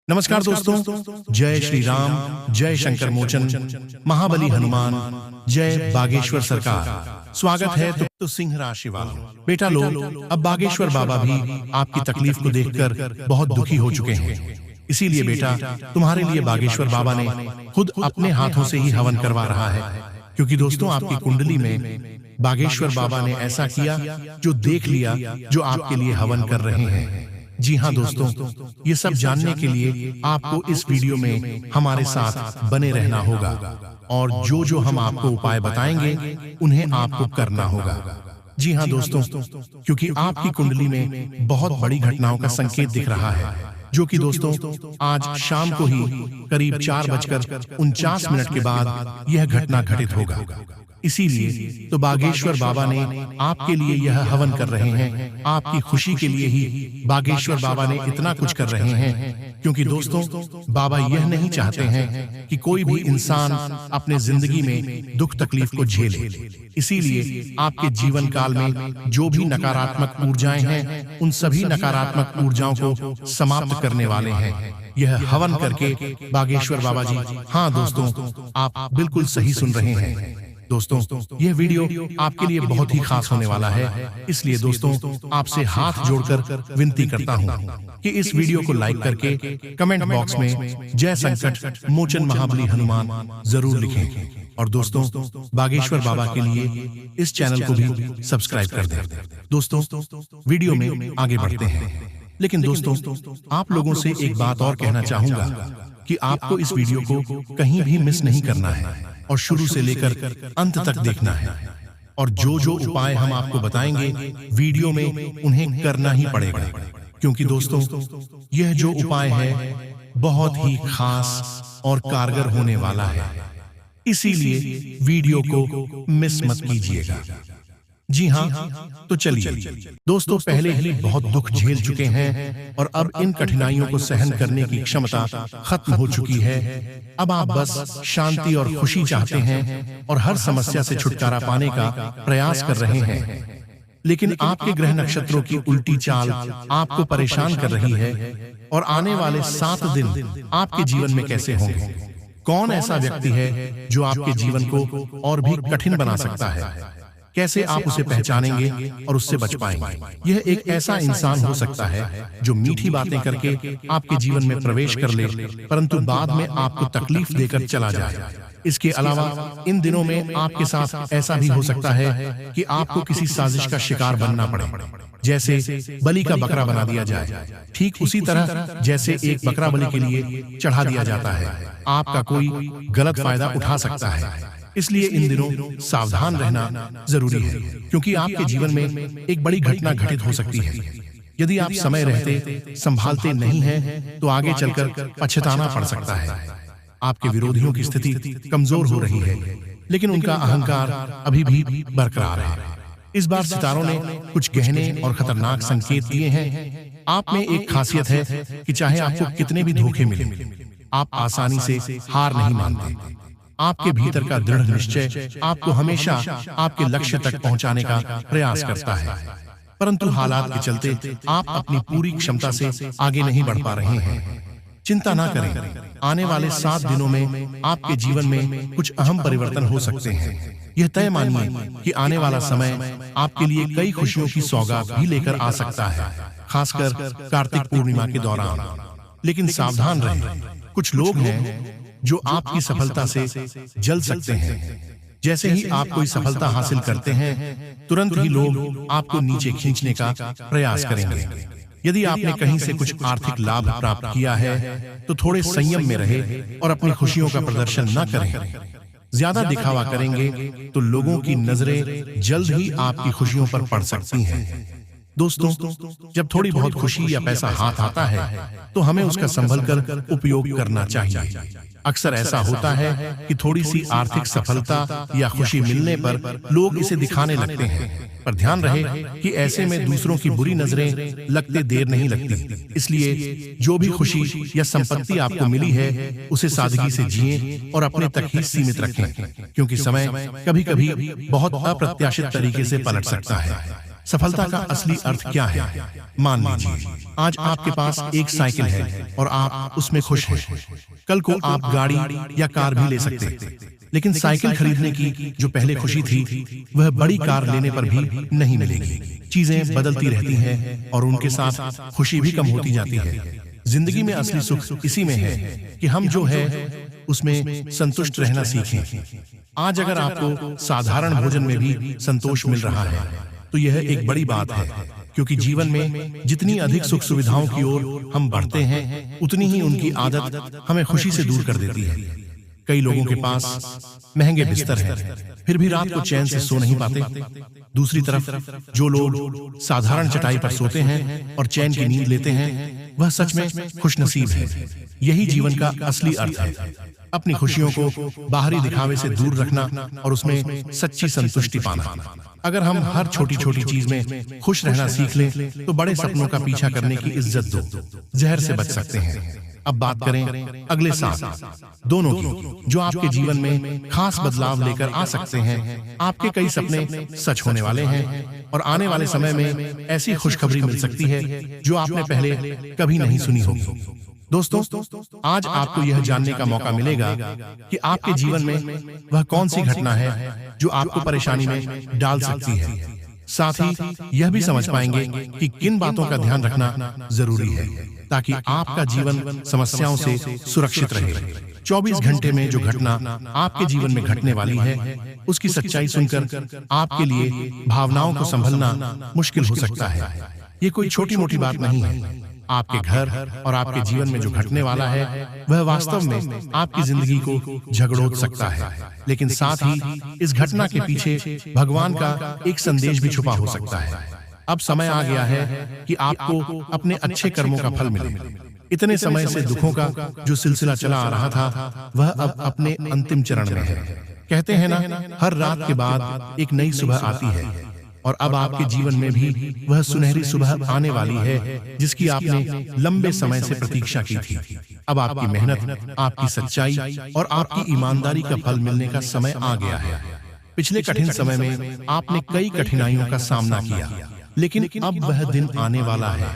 नमस्कार दोस्तों, जय श्री राम, जय शंकर मोचन, महाबली हनुमान, जय बागेश्वर सरकार। स्वागत है तो सिंह राशि वालों। बेटा लोग, अब बागेश्वर बाबा भी आपकी तकलीफ को देखकर बहुत दुखी हो चुके हैं। इसीलिए बेटा, तुम्हारे लिए बागेश्वर बाबा ने खुद अपने हाथों से ही हवन करवा रहा है। क्योंकि दोस्तों, आपकी कुंडली में बागेश्वर बाबा ने ऐसा किया जो देख लिया, जो आपके लिए हवन कर रहे हैं। जी हाँ दोस्तों, ये सब जानने के लिए आपको इस वीडियो में हमारे साथ बने रहना होगा और जो जो हम आपको उपाय बताएंगे उन्हें आपको करना होगा। जी हाँ दोस्तों, क्योंकि आपकी कुंडली में बहुत बड़ी घटनाओं का संकेत दिख रहा है, जो कि दोस्तों आज शाम को ही करीब 4:49 के बाद यह घटना घटित होगा। इसीलिए तो बागेश्वर बाबा ने आपके लिए यह हवन कर रहे हैं। आपकी खुशी के लिए ही बागेश्वर बाबा ने इतना कुछ कर रहे हैं, क्योंकि दोस्तों बाबा यह नहीं चाहते हैं कि कोई भी इंसान अपने जिंदगी में दुख तकलीफ को झेले। इसीलिए आपके जीवन काल में जो भी नकारात्मक ऊर्जाएं हैं, उन सभी नकारात्मक ऊर्जाओं को समाप्त करने वाले हैं यह हवन करके बागेश्वर बाबा जी। हाँ दोस्तों, आप बिल्कुल सही सुन रहे हैं। दोस्तों, यह वीडियो आपके लिए बहुत ही खास होने वाला है। इसलिए दोस्तों, आपसे हाथ जोड़कर विनती करता हूं कि इस वीडियो को लाइक करके कमेंट बॉक्स में जय संकट मोचन महाबली हनुमान जरूर लिखें। और दोस्तों, बागेश्वर बाबा के लिए इस चैनल को भी सब्सक्राइब कर दें। दोस्तों, वीडियो में आगे बढ़ते हैं, लेकिन दोस्तों आप लोगों से एक बात और कहना चाहूंगा कि आपको इस वीडियो को कहीं भी मिस नहीं करना है और शुरू से लेकर अंत तक देखना है। और जो जो उपाय हम आपको बताएंगे वीडियो में, उन्हें करना ही पड़ेगा। क्योंकि दोस्तों, यह जो उपाय है बहुत ही खास और कारगर होने वाला है। इसीलिए वीडियो को मिस मत कीजिएगा। जी हाँ, तो चलिए दोस्तों, पहले ही बहुत दुख झेल चुके हैं और अब इन कठिनाइयों को सहन करने की क्षमता खत्म हो चुकी है। अब आप बस शांति और खुशी चाहते हैं और हर समस्या से छुटकारा पाने का प्रयास कर रहे हैं। लेकिन आपके ग्रह नक्षत्रों की उल्टी चाल आपको परेशान कर रही है और आने वाले 7 दिन आपके जीवन में कैसे होंगे? कौन ऐसा व्यक्ति है जो आपके जीवन को और भी कठिन बना सकता है? कैसे आप उसे पहचानेंगे और उससे बच पाएंगे? यह एक ऐसा इंसान हो सकता है जो मीठी बातें करके आपके जीवन में प्रवेश कर ले, परंतु बाद में आपको तकलीफ देकर चला जाए। इसके अलावा इन दिनों में आपके साथ ऐसा भी हो सकता है कि आपको किसी साजिश का शिकार बनना पड़े, जैसे बलि का बकरा बना दिया जाए। ठीक उसी तरह जैसे एक बकरा बलि के लिए चढ़ा दिया जाता है, आपका कोई गलत फायदा उठा सकता है। इसलिए इन दिनों सावधान रहना जरूरी है, क्योंकि आपके जीवन में एक बड़ी घटना घटित हो सकती है। यदि आप समय रहते संभालते नहीं हैं, तो आगे चलकर पछताना पड़ सकता है। आपके विरोधियों की स्थिति कमजोर हो रही है, लेकिन उनका अहंकार अभी भी बरकरार है। इस बार सितारों ने कुछ गहने और खतरनाक संकेत दिए हैं। आप में एक खासियत है कि चाहे आपको कितने भी धोखे मिले, आप आसानी से हार नहीं मानते। आपके भीतर का दृढ़ निश्चय आपको हमेशा आपके लक्ष्य तक पहुंचाने का प्रयास करता है, परंतु हालात के चलते आप अपनी पूरी क्षमता से आगे नहीं बढ़ पा रहे हैं। चिंता ना करें, आने वाले 7 दिनों में आपके जीवन में कुछ अहम परिवर्तन हो सकते हैं। यह तय मानिए कि आने वाला समय आपके लिए कई खुशियों की सौगात भी लेकर आ सकता है, खासकर कार्तिक पूर्णिमा के दौरान। लेकिन सावधान रहें, कुछ लोग हैं जो आपकी सफलता से जल सकते हैं। जैसे ही आप कोई सफलता हासिल करते हैं, तुरंत ही लोग आपको नीचे खींचने का प्रयास करेंगे। यदि आपने कहीं से कुछ आर्थिक लाभ प्राप्त किया है, तो थोड़े संयम में रहे और अपनी खुशियों का प्रदर्शन न करें। ज्यादा दिखावा करेंगे तो लोगों की नजरें जल्द ही आपकी खुशियों पर पड़ सकती हैं। दोस्तों, जब थोड़ी बहुत खुशी या पैसा हाथ आता है, तो हमें उसका संभल कर उपयोग करना चाहिए। अक्सर ऐसा होता है कि थोड़ी सी आर्थिक सफलता या खुशी मिलने पर लोग इसे दिखाने लगते हैं, पर ध्यान रहे कि ऐसे में दूसरों की बुरी नजरें लगते देर नहीं लगती। इसलिए जो भी खुशी या संपत्ति आपको मिली है, उसे सादगी से जिएं और अपने तक ही सीमित रखें, क्योंकि समय कभी-कभी बहुत अप्रत्याशित तरीके से पलट सकता है। सफलता का असली अर्थ क्या है? मान लीजिए आज आपके पास एक साइकिल है और आप उसमें खुश हैं। कल को आप गाड़ी या कार भी ले सकते हैं, लेकिन साइकिल खरीदने की जो पहले खुशी थी वह बड़ी कार लेने पर भी नहीं मिलेगी। चीजें बदलती रहती हैं और उनके साथ खुशी भी कम होती जाती है। जिंदगी में असली सुख इसी में है कि हम जो है उसमें संतुष्ट रहना सीखें। आज अगर आपको साधारण भोजन में भी संतोष मिल रहा है तो यह एक बड़ी बात है, क्योंकि जीवन में जितनी अधिक सुख सुविधाओं की ओर हम बढ़ते हैं उतनी ही उनकी आदत हमें खुशी से दूर कर देती है। कई लोगों के पास महंगे बिस्तर हैं, फिर भी रात को चैन से सो नहीं पाते। दूसरी तरफ जो लोग साधारण चटाई पर सोते हैं और चैन की नींद लेते हैं वह सच में खुशनसीब है। यही जीवन का असली अर्थ है, अपनी खुशियों को बाहरी दिखावे से दूर रखना और उसमें सच्ची संतुष्टि पाना। अगर हम हर छोटी छोटी चीज में खुश रहना सीख लें तो बड़े सपनों का पीछा करने की इज्जत दो जहर से बच सकते हैं। अब बात करें अगले 7 दोनों की, जो आपके जीवन में खास बदलाव लेकर आ सकते हैं। आपके कई सपने सच होने वाले हैं और आने वाले समय में ऐसी खुशखबरी मिल सकती है जो आपने पहले कभी नहीं सुनी होगी। दोस्तों, आज आपको यह जानने का मौका मिलेगा कि आपके जीवन में वह कौन सी घटना है जो आपको परेशानी में डाल सकती है। साथ ही यह भी समझ पाएंगे कि किन बातों का ध्यान रखना जरूरी है ताकि आपका जीवन समस्याओं से सुरक्षित रहे। 24 घंटे में जो घटना आपके जीवन में घटने वाली है उसकी सच्चाई सुनकर आपके लिए भावनाओं को संभलना मुश्किल हो सकता है। ये कोई छोटी मोटी बात नहीं है। आपके घर और आपके जीवन में जो घटने वाला है वह वास्तव में आपकी जिंदगी को झगड़ोत सकता है, लेकिन साथ ही इस घटना के पीछे भगवान का एक संदेश भी छुपा हो सकता है। अब समय आ गया है कि आपको अपने अच्छे कर्मों का फल मिले। इतने समय से दुखों का जो सिलसिला चला आ रहा था वह अब अपने अंतिम चरण में है। कहते हैं ना, हर रात के बाद एक नई सुबह आती है और अब आपके जीवन में भी वह सुनहरी सुबह आने वाली है जिसकी आपने लंबे समय से प्रतीक्षा की थी। अब आपकी मेहनत, आपकी सच्चाई और आपकी ईमानदारी का फल मिलने का समय आ गया है। पिछले कठिन समय में आपने कई कठिनाइयों का सामना किया, लेकिन अब वह दिन आने वाला है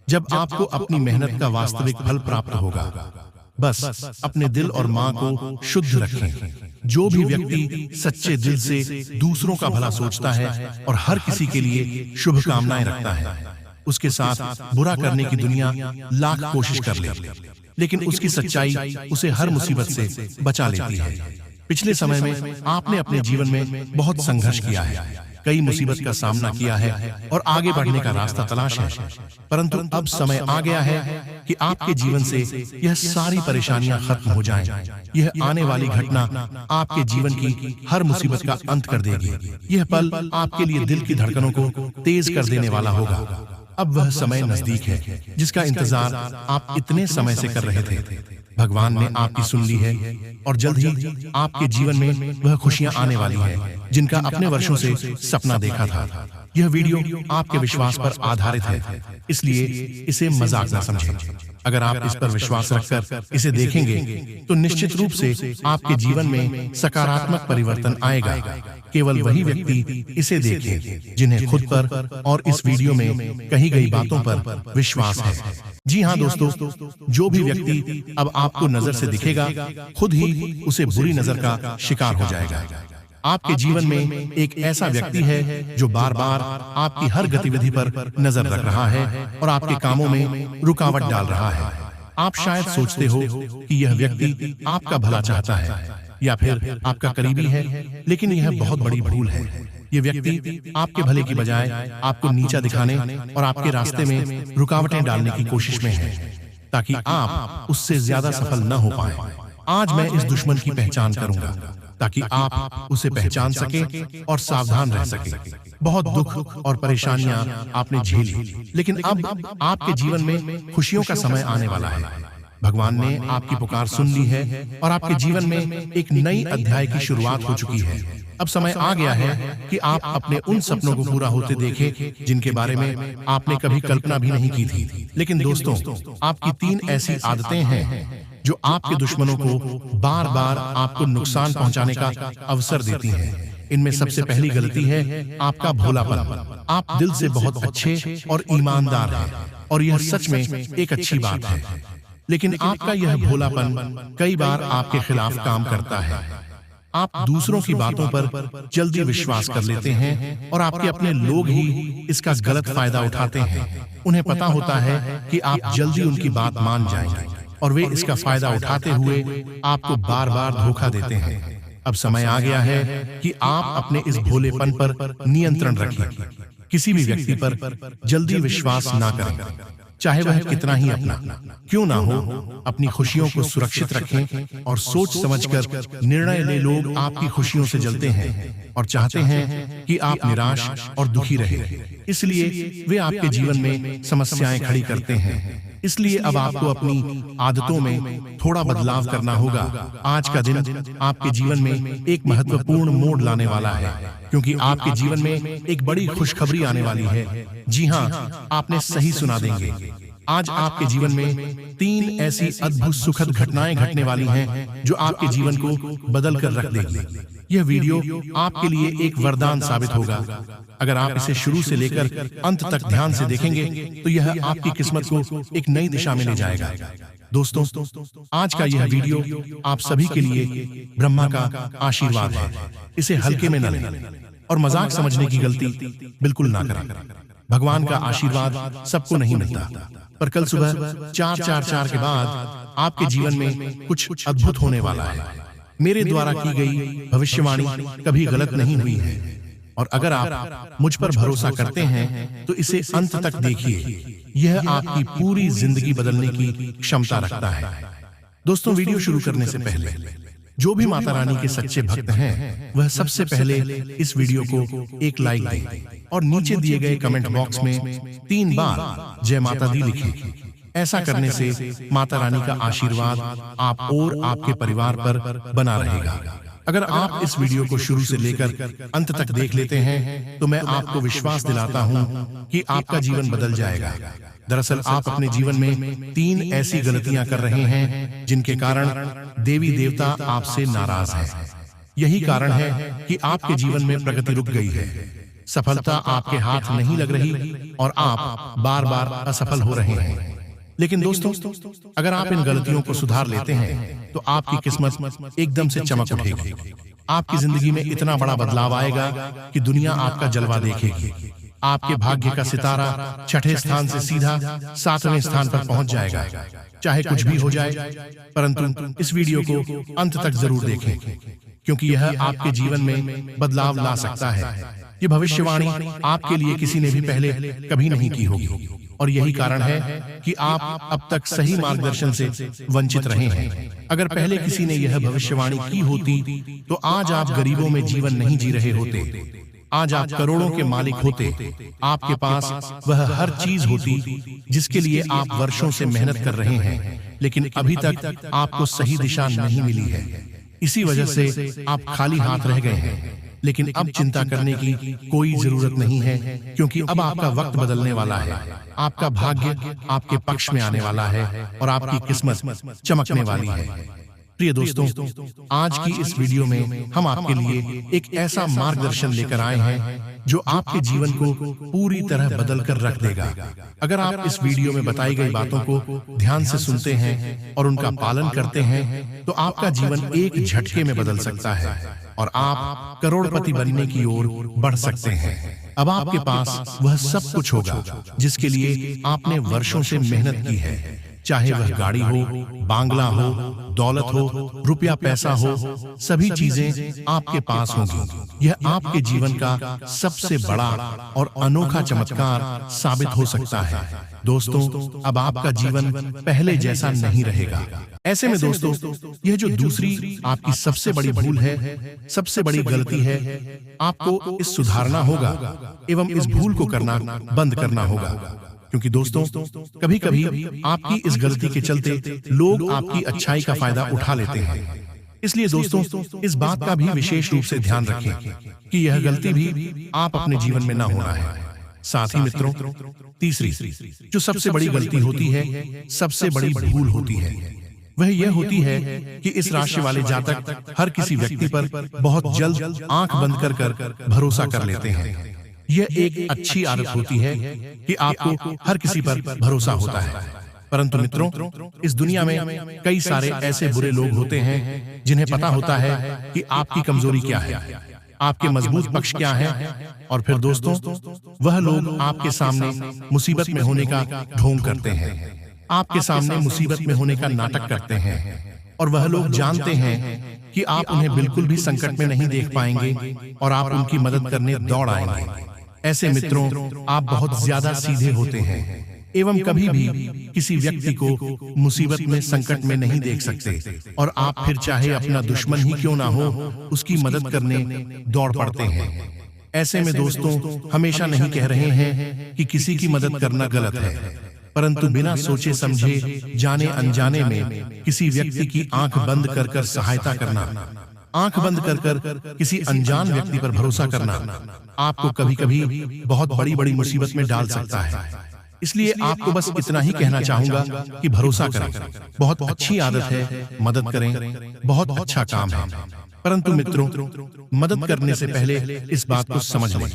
जब आपको अपनी मेहनत का वास्तविक फल प्राप्त होगा। बस अपने दिल और मां को शुद्ध रखें। जो भी व्यक्ति सच्चे दिल से दूसरों का भला सोचता है और हर किसी के लिए शुभकामनाएं रखता है, उसके साथ बुरा करने की दुनिया लाख कोशिश कर ले, लेकिन उसकी सच्चाई उसे हर मुसीबत से बचा लेती है। पिछले समय में आपने अपने जीवन में बहुत संघर्ष किया है, कई मुसीबत का सामना किया है और आगे बढ़ने का रास्ता तलाश है, परंतु अब समय आ गया है कि आपके जीवन से यह सारी परेशानियां खत्म हो जाएं। यह आने वाली घटना आपके जीवन की हर मुसीबत का अंत कर देगी। यह पल आपके लिए दिल की धड़कनों को तेज कर देने वाला होगा। अब वह समय नजदीक है जिसका इंतजार आप इतने समय से कर रहे थे। भगवान ने आपकी सुन ली है और जल्द ही आपके जीवन में वह खुशियां आने वाली है जिनका अपने वर्षों से सपना देखा था। यह वीडियो आपके विश्वास पर आधारित है, इसलिए इसे मजाक न समझें। अगर आप इस पर विश्वास रखकर इसे देखेंगे तो निश्चित रूप से आपके जीवन में सकारात्मक परिवर्तन आएगा। केवल वही व्यक्ति इसे देखें जिन्हें खुद पर और इस वीडियो में कही गई बातों पर विश्वास है। जी हाँ दोस्तों, जो भी व्यक्ति अब आपको नजर से दिखेगा खुद ही उसे बुरी नजर का शिकार हो जाएगा। आपके जीवन में एक ऐसा व्यक्ति है जो बार बार आपकी हर गतिविधि पर नजर रख रहा है और आपके कामों में रुकावट डाल रहा है। आप शायद सोचते हो कि यह व्यक्ति आपका भला चाहता है या फिर आपका करीबी है, लेकिन यह बहुत बड़ी भूल है। ये व्यक्ति आपके भले की बजाय आपको नीचा दिखाने और आपके रास्ते में रुकावटें डालने की कोशिश में है ताकि आप उससे ज्यादा सफल न हो पाए। आज मैं इस दुश्मन की पहचान करूंगा ताकि आप उसे पहचान सके और सावधान रह सके। बहुत दुख और परेशानियां आपने झेली, लेकिन अब आपके जीवन में खुशियों का समय आने वाला है। भगवान ने आपकी पुकार सुन ली है और आपके जीवन में एक नई अध्याय की शुरुआत हो चुकी है। अब समय आ गया है कि आप अपने उन सपनों को पूरा होते देखें जिनके बारे में आपने कभी कल्पना भी नहीं की थी। लेकिन दोस्तों, आपकी 3 ऐसी आदतें हैं जो आपके दुश्मनों को बार बार आपको नुकसान पहुंचाने का अवसर देती हैं। इनमें सबसे पहली गलती है आपका भोलापन। आप दिल से बहुत अच्छे और ईमानदार हैं और यह सच में एक अच्छी बात है, लेकिन आपका यह भोलापन कई बार आपके खिलाफ काम करता है। आप दूसरों की बातों पर जल्दी विश्वास कर लेते हैं और आपके अपने लोग ही इसका गलत फायदा उठाते हैं। उन्हें पता होता है कि आप जल्दी उनकी बात मान जाएंगे और वे इसका फायदा उठाते हुए आपको बार बार धोखा देते हैं। अब समय आ गया है कि आप अपने इस भोलेपन पर नियंत्रण रखें। किसी भी व्यक्ति पर जल्दी विश्वास ना करें, चाहे वह कितना ही अपना क्यों ना हो। अपनी खुशियों को सुरक्षित रखें और सोच समझकर निर्णय ले। लोग आपकी खुशियों से जलते हैं और चाहते हैं कि आप निराश और दुखी रहे, इसलिए वे आपके जीवन में समस्याएं खड़ी करते हैं। इसलिए अब आपको अपनी आदतों में थोड़ा बदलाव करना होगा। आज का दिन आपके जीवन में एक महत्वपूर्ण मोड़ लाने वाला है, क्योंकि आपके जीवन में एक बड़ी खुशखबरी आने वाली है। जी हाँ, आपने सही सुना देंगे। आज आपके जीवन में 3 ऐसी अद्भुत सुखद घटनाएं घटने वाली हैं जो आपके जीवन को बदल कर रख देगी। यह वीडियो आपके लिए एक वरदान साबित होगा। अगर आप इसे शुरू से लेकर अंत तक ध्यान से देखेंगे तो यह आपकी किस्मत को एक नई दिशा में ले जाएगा। दोस्तों, आज का यह वीडियो आप सभी के लिए ब्रह्मा का आशीर्वाद है। इसे हल्के में न लें और मजाक समझने की गलती बिल्कुल ना करें। भगवान का आशीर्वाद सबको नहीं मिलता, पर कल सुबह 4:44 के बाद आपके जीवन में कुछ अद्भुत होने वाला है। मेरे द्वारा की गई भविष्यवाणी कभी गलत नहीं हुई है, और अगर आप मुझ पर भरोसा करते हैं तो इसे अंत तक देखिए। यह आपकी पूरी जिंदगी बदलने की क्षमता रखता है। दोस्तों, वीडियो शुरू करने से पहले जो भी माता रानी के सच्चे भक्त हैं, वह सबसे पहले इस वीडियो को एक लाइक दें और नीचे दिए गए कमेंट बॉक्स में 3 बार जय माता दी लिखें। ऐसा करने से माता रानी का आशीर्वाद आप और आपके परिवार पर बना रहेगा। अगर आप इस वीडियो को शुरू से लेकर अंत तक देख लेते हैं तो मैं आपको विश्वास दिलाता हूं कि आपका जीवन बदल जाएगा। दरअसल आप अपने जीवन में 3 ऐसी गलतियां कर रहे हैं जिनके कारण देवी देवता आपसे नाराज हैं। यही कारण है कि आपके जीवन में प्रगति रुक गई है, सफलता आपके हाथ नहीं लग रही और आप बार बार असफल हो रहे हैं। लेकिन दोस्तों, अगर आप इन गलतियों को सुधार लेते हैं तो आपकी किस्मत एकदम से चमक उठेगी। आपकी जिंदगी में इतना बड़ा बदलाव आएगा कि दुनिया आपका जलवा देखेगी। आपके भाग्य का सितारा 6ठे स्थान से सीधा 7वें स्थान पर पहुंच जाएगा। चाहे कुछ भी हो जाए, परंतु इस वीडियो को अंत तक जरूर देखें, क्योंकि यह आपके जीवन में बदलाव ला सकता है। ये भविष्यवाणी आपके लिए किसी ने भी पहले कभी नहीं की होगी, और यही कारण है कि आप अब तक सही मार्गदर्शन से वंचित रहे हैं। अगर पहले किसी ने यह भविष्यवाणी की होती तो आज आप गरीबों में जीवन नहीं जी रहे होते। आज आप करोड़ों के मालिक होते। आपके पास वह हर चीज होती जिसके लिए आप वर्षों से मेहनत कर रहे हैं, लेकिन अभी तक आपको सही दिशा नहीं मिली है। इसी वजह से आप खाली हाथ रह गए हैं। लेकिन अब चिंता करने की कोई जरूरत नहीं है, क्योंकि अब आपका वक्त बदलने वाला है। आपका भाग्य आपके पक्ष में आने वाला है और आपकी किस्मत चमकने वाली है। प्रिय दोस्तों, आज की इस वीडियो में हम आपके लिए एक ऐसा मार्गदर्शन लेकर आए हैं जो आपके जीवन को पूरी तरह बदल कर रख देगा। अगर आप इस वीडियो में बताई गई बातों को ध्यान से सुनते हैं और उनका पालन करते हैं तो आपका जीवन एक झटके में बदल सकता है और आप करोड़पति बनने की ओर बढ़ सकते हैं। अब आपके पास वह सब कुछ होगा जिसके लिए आपने वर्षों से मेहनत की है। चाहे वह गाड़ी हो, बांग्ला हो, दौलत हो, रुपया पैसा हो, सभी चीजें आपके पास होंगी। यह आपके जीवन का सबसे बड़ा और अनोखा चमत्कार साबित हो सकता है। दोस्तों, अब आपका जीवन पहले जैसा नहीं रहेगा। ऐसे में दोस्तों, यह जो दूसरी आपकी सबसे बड़ी भूल है, सबसे बड़ी गलती है, आपको इस सुधारना होगा एवं इस भूल को करना बंद करना होगा। क्योंकि दोस्तों, कभी कभी आपकी इस गलती के चलते लोग आपकी अच्छाई का फायदा उठा लेते हैं। इसलिए दोस्तों, इस बात का भी विशेष रूप से ध्यान रखें कि यह गलती भी आप अपने जीवन में ना होना है। साथ ही मित्रों, तीसरी जो सबसे बड़ी गलती होती है, सबसे बड़ी भूल होती है, वह यह होती है कि इस राशि वाले जातक हर किसी व्यक्ति पर बहुत जल्द आंख बंद कर भरोसा कर लेते हैं। यह एक अच्छी आदत होती है कि आपको हर किसी पर भरोसा होता है। परंतु मित्रों, इस दुनिया में कई सारे ऐसे बुरे लोग होते हैं जिन्हें पता होता है कि आपकी कमजोरी क्या है, आपके मजबूत पक्ष क्या है, और फिर दोस्तों वह लोग आपके सामने मुसीबत में होने का ढोंग करते हैं, आपके सामने मुसीबत में होने का नाटक करते हैं, और वह लोग जानते हैं कि आप उन्हें बिल्कुल भी संकट में नहीं देख पाएंगे और आप उनकी मदद करने दौड़ आएंगे। ऐसे मित्रों, आप बहुत ज्यादा सीधे होते हैं एवं कभी भी किसी व्यक्ति को मुसीबत में संकट में नहीं देख सकते, और आप फिर चाहे अपना दुश्मन ही क्यों ना हो उसकी मदद करने दौड़ पड़ते हैं। ऐसे में दोस्तों, हमेशा नहीं कह रहे हैं कि किसी की मदद करना गलत है, परंतु बिना सोचे समझे जाने अनजाने में किसी व्यक्ति की आंख बंद कर सहायता करना, आंख बंद कर किसी अनजान व्यक्ति पर भरोसा करना आपको कभी कभी बहुत बड़ी बड़ी मुसीबत में डाल सकता है। इसलिए आपको बस इतना ही कहना चाहूंगा कि भरोसा करें, बहुत अच्छी आदत है, मदद करें, बहुत अच्छा काम है। परंतु मित्रों, मदद करने से पहले इस बात को समझ लें,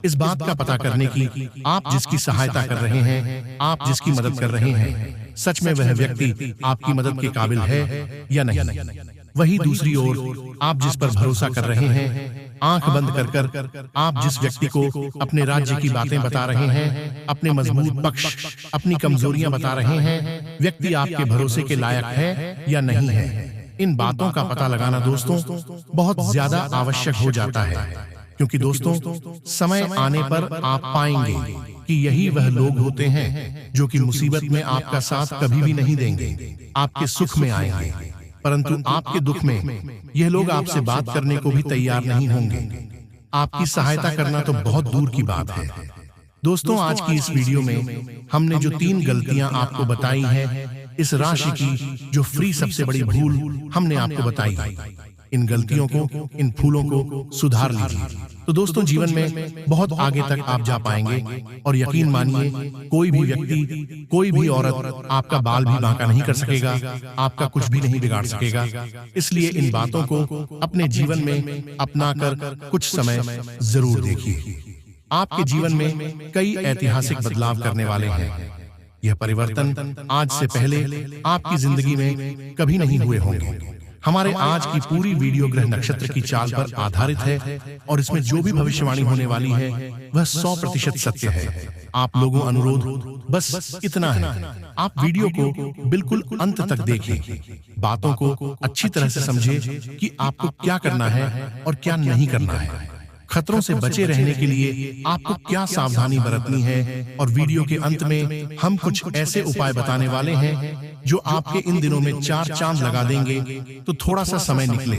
इस बात का पता करने की आप जिसकी सहायता कर रहे हैं, आप जिसकी मदद कर रहे हैं, सच में वह व्यक्ति आपकी मदद के काबिल है या नहीं। वही दूसरी ओर आप जिस पर भरोसा कर रहे हैं, आंख बंद कर आप जिस व्यक्ति को अपने राज्य की बातें बता रहे हैं, अपने मजबूत पक्ष, अपनी कमजोरियां बता रहे हैं, व्यक्ति आपके भरोसे के लायक है या नहीं है। इन बातों का पता लगाना दोस्तों बहुत ज्यादा आवश्यक हो जाता है, क्योंकि दोस्तों समय आने पर आप पाएंगे कि यही वह लोग होते हैं जो कि मुसीबत में आपका साथ कभी भी नहीं देंगे, आपके सुख में आएंगे, परंतु आपके दुख में यह लोग आपसे बात करने को भी तैयार नहीं होंगे। आपकी सहायता करना तो बहुत दूर की बात है। दोस्तों, आज की इस वीडियो में हमने जो 3 गलतियां आपको बताई हैं, इस राशि की जो फ्री सबसे बड़ी भूल हमने आपको बताई, इन गलतियों को, इन फूलों को सुधार लीजिए, तो दोस्तों जीवन में बहुत आगे तक आप जा पाएंगे। और यकीन मानिए, कोई भी व्यक्ति, कोई भी औरत आपका बाल भी बांका नहीं कर सकेगा, आपका कुछ भी नहीं बिगाड़ सकेगा। इसलिए इन बातों को अपने जीवन में अपनाकर कुछ समय जरूर देखिए। आपके जीवन में कई ऐतिहासिक बदलाव करने वाले हैं। यह परिवर्तन आज से पहले आपकी जिंदगी में कभी नहीं हुए होंगे। हमारे आज की पूरी वीडियो ग्रह नक्षत्र की चाल पर आधारित है, और इसमें जो भी भविष्यवाणी होने वाली है वह 100% सत्य है। आप लोगों अनुरोध बस इतना है, आप वीडियो को बिल्कुल अंत तक देखें, बातों को अच्छी तरह से समझें कि आपको क्या करना है और क्या नहीं करना है, खतरों से बचे रहने के लिए आपको क्या सावधानी बरतनी है। और वीडियो के अंत में हम कुछ ऐसे उपाय बताने वाले हैं जो आपके इन दिनों में 4 चांद लगा देंगे। तो थोड़ा सा समय निकले,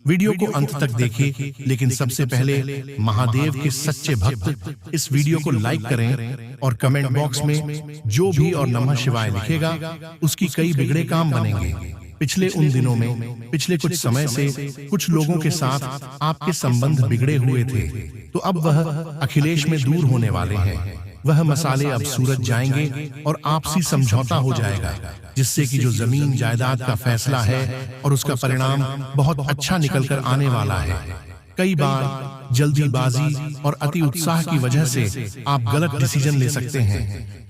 वीडियो को अंत तक देखिए। लेकिन सबसे पहले महादेव के सच्चे भक्त इस वीडियो को लाइक करें और कमेंट बॉक्स में जो भी और नमः शिवाय लिखेगा उसकी कई बिगड़े काम बनेंगे। पिछले उन दिनों में, पिछले कुछ समय से कुछ लोगों के साथ आपके संबंध बिगड़े हुए थे, तो अब वह अखिलेश में दूर होने वाले हैं। वह मसाले अब सूरज जाएंगे और आपसी समझौता हो जाएगा, जिससे कि जो जमीन जायदाद का फैसला है और उसका परिणाम बहुत अच्छा निकलकर आने वाला है। कई बार जल्दीबाजी और अति उत्साह की वजह से आप गलत डिसीजन ले सकते हैं,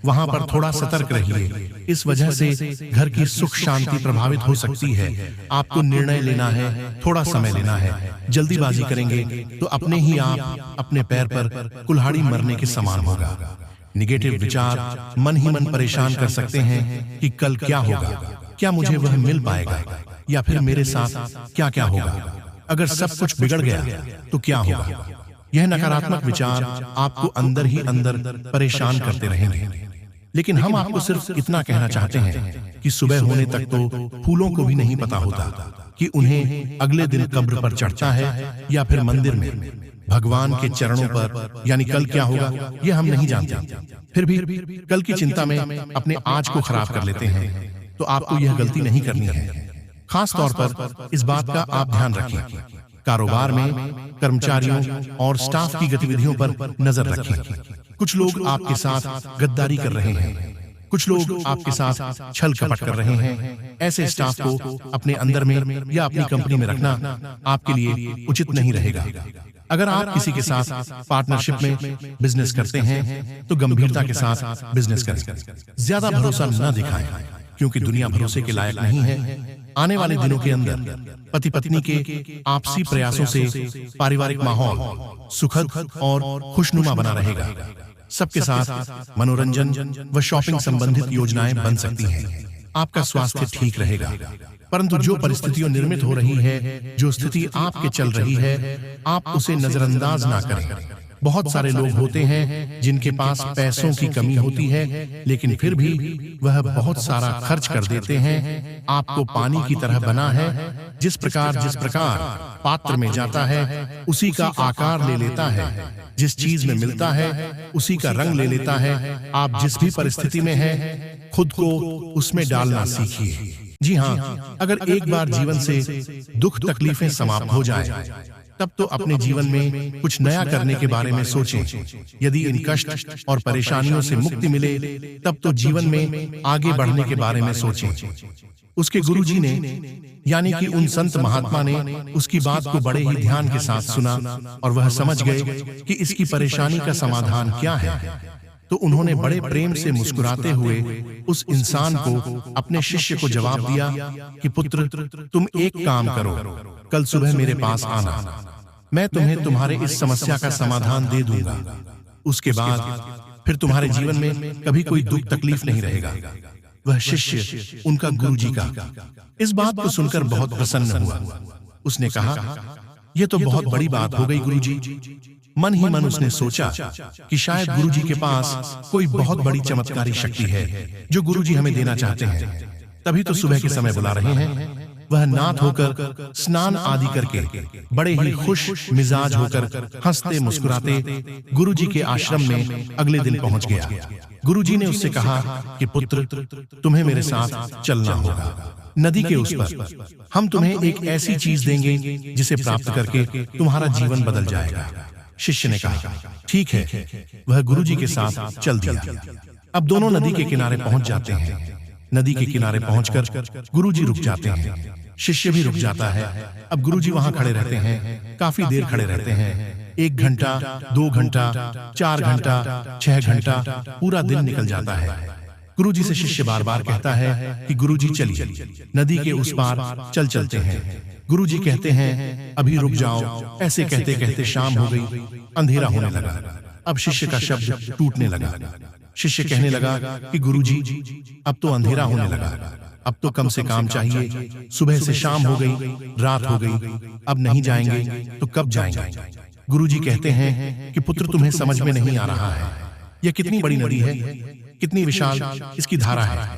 वहां पर थोड़ा सतर्क रहिए। इस वजह से घर की सुख शांति प्रभावित हो सकती है। आपको निर्णय लेना है, थोड़ा समय लेना है। जल्दीबाजी करेंगे तो अपने ही आप अपने पैर पर कुल्हाड़ी मरने के समान होगा। निगेटिव विचार मन ही मन परेशान कर सकते हैं कि कल क्या होगा, क्या मुझे वह मिल पाएगा, या फिर मेरे साथ क्या क्या होगा, अगर सब कुछ बिगड़ गया तो क्या होगा। यह नकारात्मक विचार आपको अंदर ही अंदर परेशान करते रहेंगे। लेकिन हम आपको सिर्फ इतना कहना चाहते हैं कि सुबह होने तक तो फूलों को भी नहीं पता होता कि उन्हें अगले दिन कब्र पर चढ़ता है या फिर मंदिर में भगवान के चरणों पर, यानी कल क्या होगा यह हम नहीं जानते। फिर भी कल की चिंता में अपने आज को खराब कर लेते हैं, तो आपको यह गलती नहीं करनी है। खास तौर पर इस बात का आप ध्यान रखें, कारोबार में कर्मचारियों और स्टाफ की गतिविधियों पर नजर रखें। कुछ लोग आपके साथ गद्दारी कर रहे हैं, कुछ लोग आपके साथ छल कपट कर रहे हैं। ऐसे स्टाफ को अपने अंदर में या अपनी कंपनी में रखना आपके लिए उचित नहीं रहेगा। अगर आप किसी के साथ पार्टनरशिप में बिजनेस करते हैं तो गंभीरता के साथ बिजनेस करें। ज्यादा भरोसा न दिखाएं, क्योंकि दुनिया भरोसे के लायक नहीं है। आने वाले दिनों के अंदर पति पत्नी के आपसी प्रयासों से पारिवारिक माहौल सुखद और खुशनुमा बना रहेगा। सबके साथ मनोरंजन व शॉपिंग संबंधित योजनाएं बन सकती हैं। आपका स्वास्थ्य ठीक रहेगा, परंतु जो परिस्थितियां निर्मित हो रही है, जो स्थिति आपके चल रही है, आप उसे नजरअंदाज ना करें। बहुत सारे लोग होते हैं जिनके पास पैसों की कमी होती है, लेकिन फिर भी वह बहुत सारा खर्च कर देते हैं। आपको पानी की तरह बना है। जिस प्रकार पात्र में जाता है उसी का आकार ले लेता है। जिस चीज में मिलता है उसी का रंग ले लेता है। आप जिस भी परिस्थिति में हैं, खुद को उसमें डालना सीखिए। जी हाँ, अगर एक बार जीवन से दुख तकलीफें समाप्त हो जाए, तब तो अपने जीवन में कुछ नया करने के बारे में सोचें। यदि इन कष्ट और परेशानियों से मुक्ति मिले, तब तो जीवन में आगे बढ़ने के बारे में सोचें। उसके गुरुजी ने, यानी कि उन संत महात्मा ने उसकी बात को बड़े ही ध्यान के साथ सुना और वह समझ गए कि इसकी परेशानी का समाधान क्या है। तो उन्होंने बड़े प्रेम से मुस्कुराते हुए उस इंसान को, अपने शिष्य को जवाब दिया कि पुत्र, तुम एक काम करो, कल सुबह मेरे पास आना, मैं तुम्हें तुम्हारे इस समस्या का समाधान दे दूंगा। उसके बाद फिर तुम्हारे जीवन में कभी कोई दुख तकलीफ नहीं रहेगा। वह शिष्य उनका गुरुजी का इस बात को सुनकर बहुत प्रसन्न हुआ। उसने कहा, यह तो बहुत बड़ी बात हो गई गुरुजी। मन ही मन उसने सोचा कि शायद गुरुजी के पास कोई बहुत बड़ी चमत्कारी शक्ति है जो गुरुजी हमें देना चाहते हैं। तभी तो सुबह के समय बुला रहे हैं। वह नाथ होकर स्नान आदि करके बड़े ही खुश मिजाज होकर हंसते मुस्कुराते गुरुजी के आश्रम में अगले दिन पहुंच गया। गुरुजी ने उससे कहा कि पुत्र, तुम्हें मेरे साथ चलना होगा। नदी के उस पर हम तुम्हें एक ऐसी चीज देंगे जिसे प्राप्त करके तुम्हारा जीवन बदल जाएगा। शिष्य ने कहा, ठीक है। वह गुरुजी के साथ चल दिया। अब दोनों नदी के किनारे पहुंच जाते हैं। नदी के किनारे पहुंचकर गुरुजी रुक जाते हैं, शिष्य भी रुक जाता है। अब गुरुजी वहां खड़े रहते हैं, काफी देर खड़े रहते हैं। 1 घंटा, 2 घंटा, 4 घंटा, 6 घंटा, पूरा दिन निकल जाता है। गुरुजी से शिष्य बार बार कहता है कि गुरुजी चलिए, नदी के उस पार चलते हैं। गुरुजी कहते हैं, अभी रुक जाओ। ऐसे कहते कहते शाम हो गई, अंधेरा होने लगा। अब शिष्य का शब्द टूटने लगा। शिष्य कहने लगा कि गुरुजी, अब तो अंधेरा होने लगा, अब तो कम से कम चाहिए। सुबह से शाम हो गई, रात हो गई, अब नहीं जाएंगे तो कब जाएंगे? गुरुजी कहते हैं कि पुत्र, तुम्हें समझ में नहीं आ रहा है, यह कितनी बड़ी नदी है, कितनी विशाल इसकी धारा है,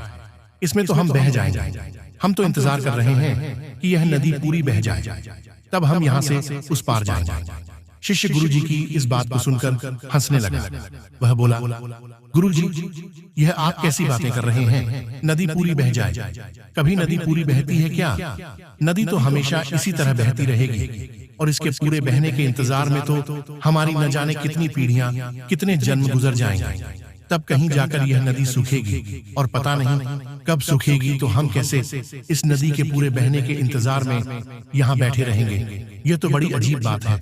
इसमें तो हम बह जाएंगे। हम तो इंतजार कर रहे हैं कि यह नदी पूरी बह जाए, तब हम यहाँ से उस पार जाएंगे। शिष्य गुरुजी की इस बात को सुनकर हंसने लगा। वह बोला, गुरुजी, यह आप कैसी बातें कर रहे हैं? नदी पूरी बह जाए, कभी नदी पूरी बहती है क्या? नदी तो हमेशा इसी तरह बहती रहेगी, और इसके पूरे बहने के इंतजार में तो हमारी न जाने कितनी पीढ़ियां, कितने जन्म गुजर जाएंगे। तब कहीं जाकर यह नदी सूखेगी, और पता नहीं कब सूखेगी, तो हम कैसे इस नदी के पूरे बहने के इंतजार में यहाँ बैठे रहेंगे? यह तो बड़ी अजीब बात है।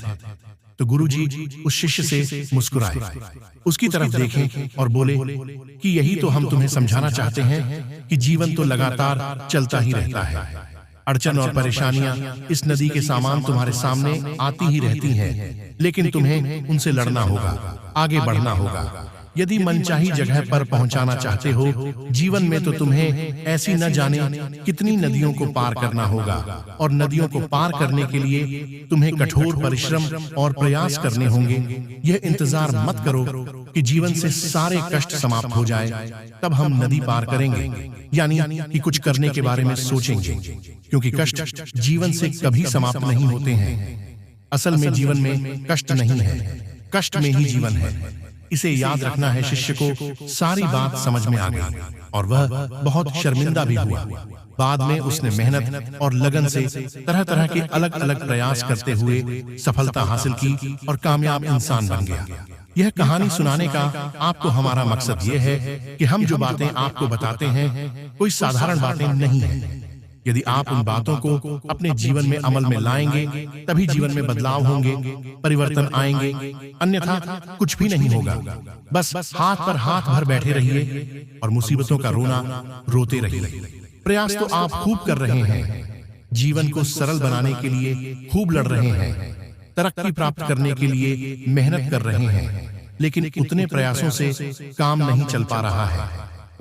तो गुरुजी उस शिष्य से मुस्कुराए, उसकी तरफ देखें और बोले कि यही तो हम तुम्हें समझाना चाहते हैं कि जीवन तो लगातार चलता ही रहता है। अड़चन और परेशानियां इस नदी के सामान तुम्हारे सामने आती ही रहती हैं, लेकिन तुम्हें उनसे लड़ना होगा, आगे बढ़ना होगा। यदि मनचाही जगह पर पहुंचाना चाहते हो जीवन में, तो तुम्हें ऐसी न जाने कितनी नदियों को पार करना होगा, और नदियों को पार करने के लिए तुम्हें कठोर परिश्रम और प्रयास करने होंगे। यह इंतजार मत करो कि जीवन से सारे कष्ट समाप्त हो जाए तब हम नदी पार करेंगे, यानी कि कुछ करने के बारे में सोचेंगे, क्योंकि कष्ट जीवन से कभी समाप्त नहीं होते हैं। असल में जीवन में कष्ट नहीं है, कष्ट में ही जीवन है। इसे याद रखना है। शिष्य को सारी बात समझ में आ गई और वह बहुत शर्मिंदा भी हुआ। बाद में उसने मेहनत और लगन से तरह तरह के अलग अलग प्रयास करते हुए सफलता हासिल की और कामयाब इंसान बन गया। यह कहानी सुनाने का आपको हमारा मकसद यह है कि हम जो बातें आपको बताते हैं कोई साधारण बातें नहीं है। यदि आप उन बातों को अपने जीवन में अमल में लाएंगे तभी जीवन में बदलाव होंगे, परिवर्तन आएंगे, अन्यथा कुछ भी नहीं होगा। बस हाथ पर हाथ भर बैठे रहिए और मुसीबतों का रोना रोते रहिए। प्रयास तो आप खूब कर रहे हैं, जीवन को सरल बनाने के लिए खूब लड़ रहे हैं, तरक्की प्राप्त करने के लिए मेहनत कर रहे हैं, लेकिन उतने प्रयासों से काम नहीं चल पा रहा है।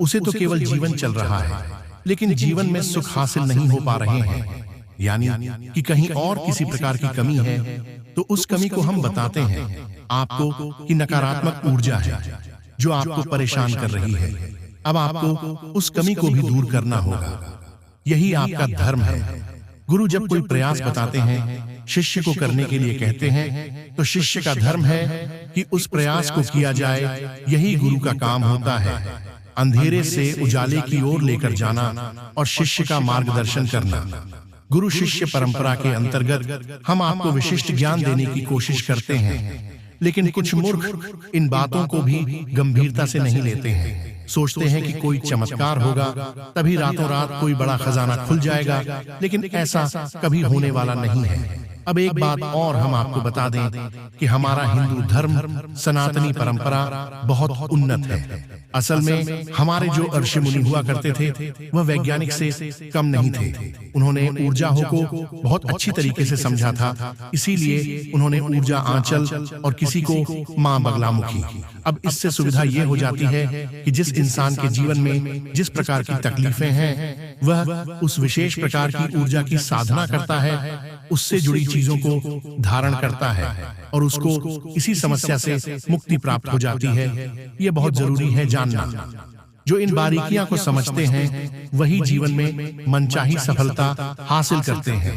उसे तो केवल जीवन चल रहा है, लेकिन जीवन में सुख हासिल नहीं हो पा रहे हैं, यानी कि कहीं और किसी प्रकार की कमी है। तो उस कमी को हम बताते हैं आपको कि नकारात्मक ऊर्जा है जो आपको परेशान कर रही है। अब आपको उस कमी को भी दूर करना होगा, यही आपका धर्म है। गुरु जब कोई प्रयास बताते हैं, शिष्य को करने के लिए कहते हैं, तो शिष्य का धर्म है कि उस प्रयास को किया जाए। यही गुरु का काम होता है, अंधेरे से उजाले की ओर लेकर जाना और शिष्य का मार्गदर्शन करना। गुरु शिष्य परंपरा के अंतर्गत हम आपको विशिष्ट ज्ञान देने की कोशिश करते हैं, लेकिन कुछ मूर्ख इन बातों को भी गंभीरता से नहीं लेते हैं। सोचते हैं कि कोई चमत्कार होगा तभी रातों रात कोई बड़ा खजाना खुल जाएगा, लेकिन ऐसा कभी होने वाला नहीं है। अब एक बात और हम आपको बता दें कि हमारा हिंदू धर्म सनातनी परंपरा बहुत उन्नत है। असल में हमारे जो ऋषि मुनि हुआ करते थे वह वैज्ञानिक से कम नहीं थे। उन्होंने ऊर्जा को बहुत अच्छी तरीके से समझा था, इसीलिए उन्होंने ऊर्जा आंचल और किसी को मां बगलामुखी। अब इससे सुविधा ये हो जाती है कि जिस इंसान के जीवन में जिस प्रकार की तकलीफें हैं वह उस विशेष प्रकार की ऊर्जा की साधना करता है, उससे जुड़ी चीजों को धारण करता है और उसको इसी समस्या से मुक्ति प्राप्त हो जाती है। यह बहुत जरूरी है जानना। जो इन बारीकियां को समझते हैं वही जीवन में मनचाही सफलता हासिल करते हैं,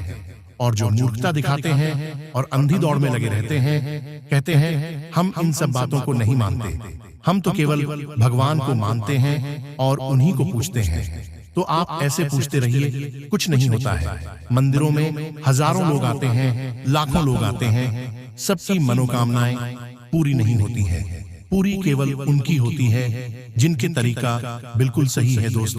और जो मूर्खता दिखाते हैं और अंधी दौड़ में लगे रहते हैं, कहते हैं हम इन सब बातों को नहीं मानते, हम तो केवल भगवान को मानते हैं और उन्हीं को पूजते हैं। तो आप ऐसे पूछते रहिए, कुछ नहीं होता है। मंदिरों में हजारों लोग आते हैं, लाखों लोग आते हैं, सबकी मनोकामनाएं पूरी नहीं होती हैं। पूरी केवल उनकी होती है जिनके तरीका बिल्कुल सही है दोस्तों।